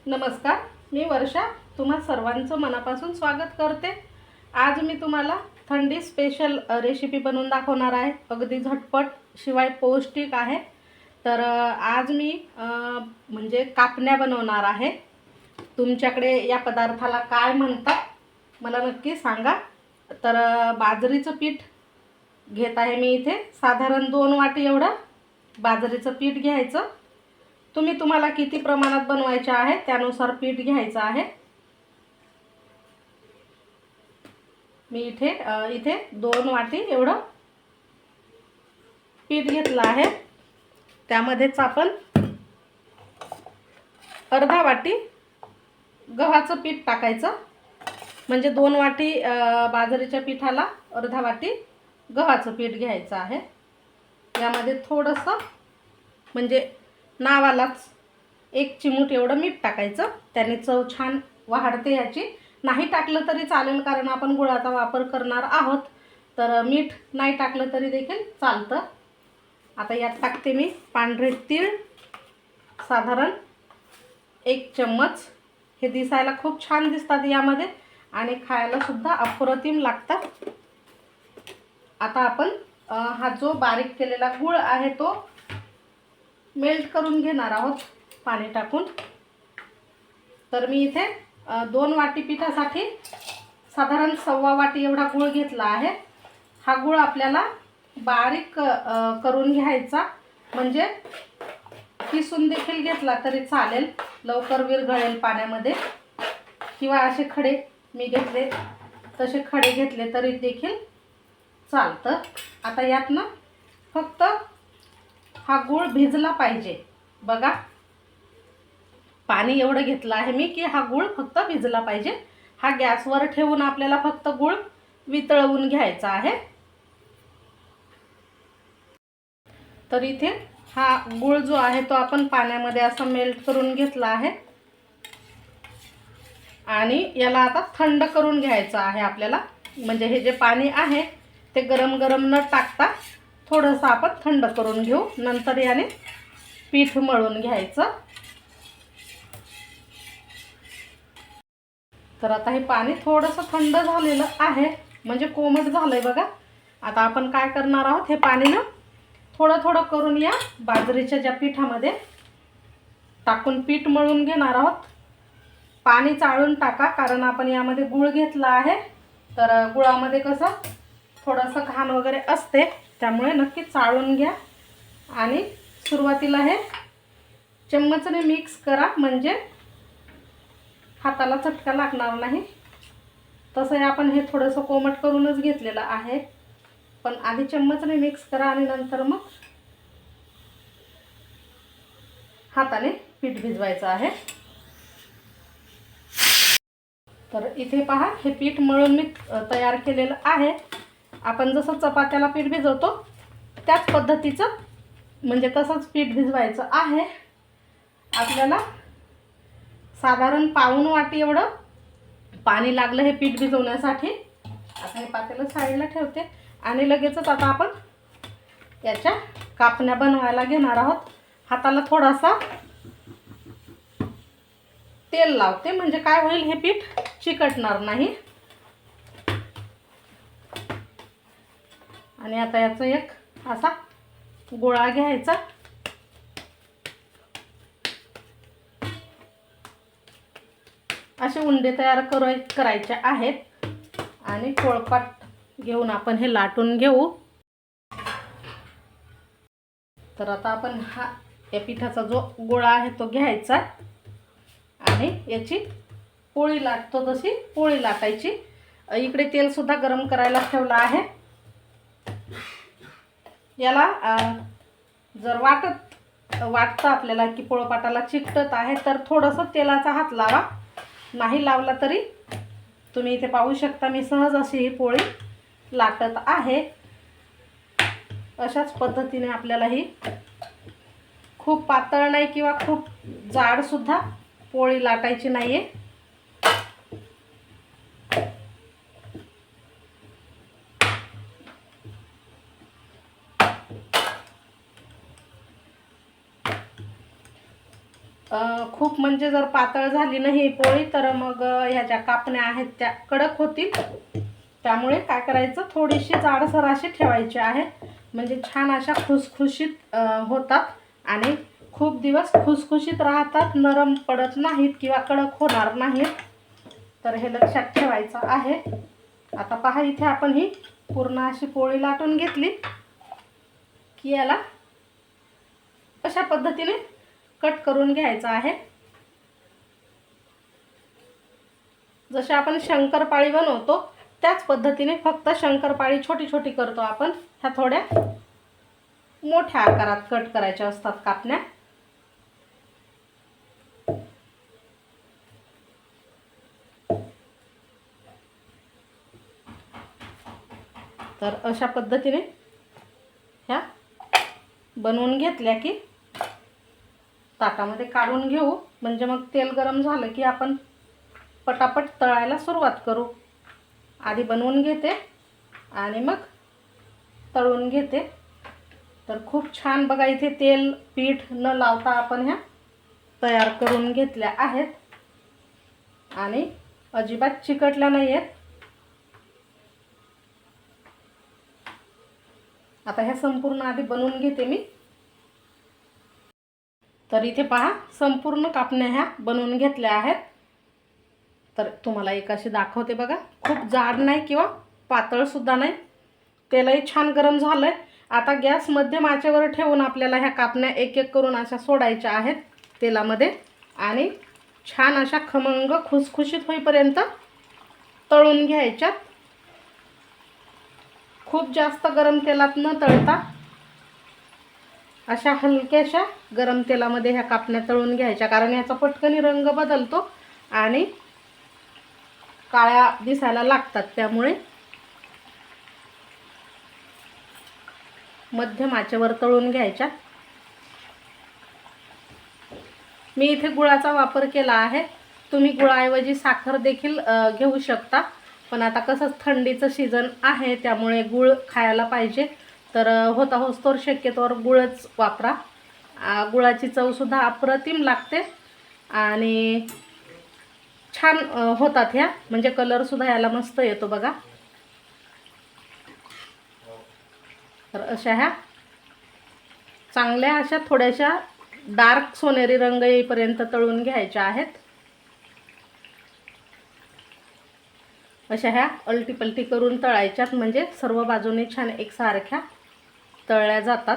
नमस्कार, मी वर्षा तुम्हा सर्वांचं मनापासून स्वागत करते। आज मी तुम्हाला थंडी स्पेशल रेसिपी बनवून दाखवणार आहे। अगदी झटपट शिवाय पौष्टिक आहे। तर आज मी म्हणजे कापण्या बनवणार आहे। तुमच्याकडे या पदार्थाला काय म्हणतात मला नक्की सांगा। तर बाजरीचं पीठ घेत आहे मी इथे, साधारण 2 वाटी एवढं बाजरीचं पीठ घ्यायचं। तुम्हाला किती प्रमाणात बनवायचे आहे त्यानुसार पीठ घ्यायचं आहे। मी इथे 2 वाटी एवढं पीठ घेतलं आहे। त्यामध्येच आपण अर्धा वाटी गव्हाचं पीठ टाकायचं। म्हणजे 2 वाटी बाजरीच्या पिठाला अर्धा वाटी गव्हाचं पीठ घ्यायचं आहे। यामध्ये थोडंसं म्हणजे नावालाच 1 चिमूट एवढं मीठ टाकायचं। त्याने चव छान वाढते याची। नाही टाकलं तरी चालेल कारण आपण गुळाचा वापर करणार आहोत, तर मीठ नाही टाकलं तरी देखील चालतं। आता यात टाकते मी पांढरे तीळ, साधारण 1 चम्मच। हे दिसायला खूप छान दिसतात यामध्ये आणि खायला सुद्धा अप्रतिम लागतात। आता आपण हा जो बारीक केलेला गूळ आहे तो मेल्ट करून घेणार आहोत पाणी टाकून। तर मी इथे 2 वाटी पिठासाठी साधारण 1.25 वाटी एवढा गूळ घेतला आहे। हा गूळ आपल्याला बारीक करून घ्यायचा, म्हणजे किसून देखील घेतला तरी चालेल, लवकर विरघळेल पाण्यामध्ये। किंवा असे खडे मी घेतले, तसे खडे घेतले तरी देखील चालतं। आता यात ना फक्त हा गूळ भिजला पाहिजे। बघा, पाणी एवढं घेतलं आहे मी की हा गूळ फक्त भिजला पाहिजे। हा गॅसवर ठेवून आपल्याला फक्त गूळ वितळवून घ्यायचा आहे। तर इथे हा गूळ जो आहे तो आपण पाण्यामध्ये असं मेल्ट करून घेतला आहे आणि याला आता थंड करून घ्यायचं आहे आपल्याला। म्हणजे हे जे पाणी आहे ते गरम गरम न टाकता थोडंसं आपण थंड करून घेऊ, नंतर याने पीठ मळून घ्यायचं। तर आता हे पाणी थोडंसं थंड झालेलं आहे, म्हणजे कोमट झालंय बघा। आता आपण काय करणार आहोत, हे पाणी ना थोडं थोडं करून या बाजरीच्या ज्या पिठामध्ये टाकून पीठ मळून घेणार आहोत। पाणी चाळून टाका कारण आपण यामध्ये गूळ घेतला आहे, तर गुळामध्ये कसं थोडंसं घाण वगैरे असते, त्यामुळे नक्की चाळून घ्या। आणि सुरुवातीला हे चम्मचने मिक्स करा, म्हणजे हाताला चटका लागणार नाही। तसं आपण हे थोडंसं कोमट करूनच घेतलेलं आहे, पण आधी चम्मचने मिक्स करा आणि नंतर मग हाताने पीठ भिजवायचं आहे। तर इथे पहा, हे पीठ मळून मी तयार केलेलं आहे। आपण जसं चपात्याला पीठ भिजवतो त्याच पद्धतीचं, म्हणजे तसंच पीठ भिजवायचं आहे आपल्याला। साधारण 1.25 वाटी एवढं पाणी लागलं हे पीठ भिजवण्यासाठी। आता हे पातेलं साईडला ठेवते आणि लगेचच आता आपण याच्या कापण्या बनवायला घेणार आहोत। हाताला थोडासा तेल लावते, म्हणजे काय होईल, हे पीठ चिकटणार नाही। आणि आता याचा एक असा गोळा घ्यायचा, असे उंडे तयार करायचे आहेत आणि पोळपाट घेऊन आपण हे लाटून घेऊ। तर आता आपण या पिठाचा जो गोळा आहे तो घ्यायचा आणि याची पोळी लाटतो तशी पोळी लाटायची। इकडे तेल सुद्धा गरम करायला ठेवलं आहे। याला जर वाटतं आपल्याला की पोळपाटाला चिकटत आहे तर थोडंसं तेलाचा हात लावा। नाही लावला तरी तुम्ही इथे पाहू शकता, मी सहज अशी ही पोळी लाटत आहे। अशाच पद्धतीने आपल्याला ही खूप पातळ नाही किंवा खूप जाड सुद्धा पोळी लाटायची नाहीये। खूप म्हणजे जर पातळ झाली नाही पोळी तर मग ह्या ज्या कापण्या आहेत त्या कडक होतील. त्यामुळे काय करायचं, थोडीशी जाडसर अशी ठेवायची आहे, म्हणजे छान अशा खुसखुशीत होतात आणि खूप दिवस खुसखुशीत राहतात, नरम पडत नाहीत किंवा कडक होणार नाहीत. तर हे लक्षात ठेवायचं आहे. आता पहा, इथे आपण ही पूर्ण अशी पोळी लाटून घेतली की याला अशा पद्धतीने कट करून घ्यायचं आहे. जसे आपण शंकरपाळी बनवतो त्याच पद्धतीने, फक्त शंकरपाळी छोटी छोटी करतो आपण, ह्या थोड्या मोठ्या आकारात कट करायच्या असतात कापण्या. तर अशा पद्धतीने ह्या बनवून घेतल्या की ताटामध्ये काढून घेऊ, म्हणजे मग तेल गरम झालं की आपण पटापट तळायला सुरुवात करू. आधी बनवून घेते आणि मग तळून घेते. तर खूप छान बघा, इथे तेल पीठ न लावता आपण ह्या तयार करून घेतल्या आहेत आणि अजिबात चिकटल्या नाही आहेत. आता ह्या संपूर्ण आधी बनवून घेते मी. तर इथे पहा, संपूर्ण कापण्या ह्या बनवून घेतल्या आहेत. तर तुम्हाला एक अशी दाखवते बघा, खूप जाड नाही किंवा पातळ सुद्धा नाही. तेलही छान गरम झालंय. आता गॅस मध्यम आचेवर ठेवून आपल्याला ह्या कापण्या एक एक करून अशा सोडायच्या आहेत तेलामध्ये आणि छान अशा खमंग खुसखुशीत होईपर्यंत तळून घ्यायच्यात. खूप जास्त गरम तेलात न तळता अशा हलक्याशा गरम तेलामध्ये ह्या कापण्या तळून घ्यायच्या, कारण ह्याचा पटकन रंग बदलतो आणि काळ्या दिसायला लागतात. त्यामुळे मध्यम आचेवर तळून घ्यायच्या. मी इथे गुळाचा वापर केला आहे. तुम्ही गुळाऐवजी साखर देखील घेऊ शकता, पण आता कसं थंडीचं सीझन आहे त्यामुळे गुळ खायला पाहिजे. तर होता होस्तोवर शक्यतोवर गुळच वापरा. गुळाची चवसुद्धा अप्रतिम लागते आणि छान होतात ह्या, म्हणजे कलरसुद्धा याला मस्त येतो बघा. तर अशा ह्या चांगल्या अशा थोड्याशा डार्क सोनेरी रंग येईपर्यंत तळून घ्यायच्या आहेत. अशा ह्या अलटीपलटी करून तळायच्यात, म्हणजे सर्व बाजूने छान एकसारख्या तळल्या जातात.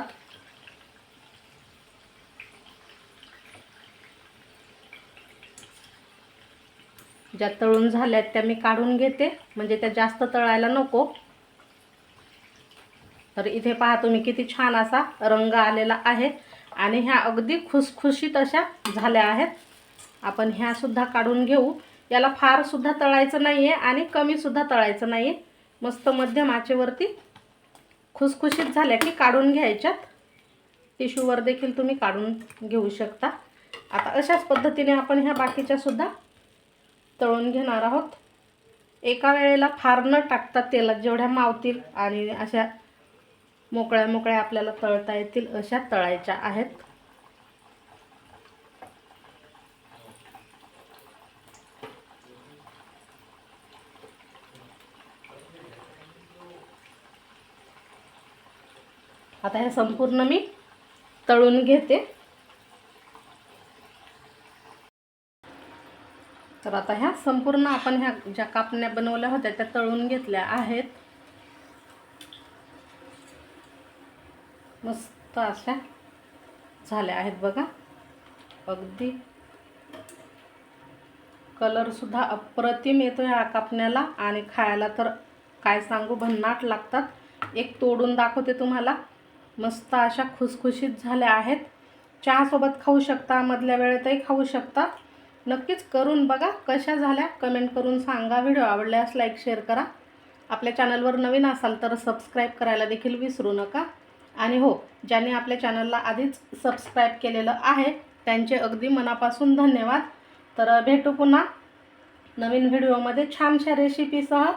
ज्या तळून झाल्यात त्या मी काढून घेते, म्हणजे त्या जास्त तळायला नको. तर इथे पहा तुम्ही किती छान असा रंग आलेला आहे आणि ह्या अगदी खुसखुशीत अशा झाल्या आहेत. आपण ह्या सुद्धा काढून घेऊ. याला फार सुद्धा तळायचं नाहीये आणि कमी सुद्धा तळायचं नाहीये. मस्त मध्यम आचेवरती खुसखुशीत झाल्या की काढून घ्यायच्यात. टिश्यूवर देखील तुम्ही काढून घेऊ शकता. आता अशाच पद्धतीने आपण ह्या बाकीच्या सुद्धा तळून घेणार आहोत. एका वेळेला फार न टाकता तेलात जेवढ्या मावतील आणि अशा मोकळ्या मोकळ्या आपल्याला तळता येतील अशा तळायच्या आहेत. आता हे संपूर्ण मी तळून घेते. तर आता ह्या संपूर्ण आपण ह्या ज्या कापण्या बनवल्या होत्या त्या तळून घेतल्या आहेत. मस्त अशा झाल्या आहेत बघा. अगदी कलर सुद्धा अप्रतिम येतो ह्या कापण्याला आणि खायला तर काय सांगू, भन्नाट लागतात. एक तोडून दाखवते तुम्हाला. मस्त अशा खुसखुशीत झाल्या आहेत. चहासोबत खाऊ शकता, मधल्या वेळेतही खाऊ शकता. नक्कीच करून बघा कशा झाल्या, कमेंट करून सांगा. व्हिडिओ आवडल्यास लाईक शेअर करा. आपल्या चॅनलवर नवीन असाल तर सबस्क्राईब करायला देखील विसरू नका. आणि हो, ज्यांनी आपल्या चॅनलला आधीच सबस्क्राईब केलेलं आहे त्यांचे अगदी मनापासून धन्यवाद. तर भेटू पुन्हा नवीन व्हिडिओमध्ये छानशा रेसिपीसह.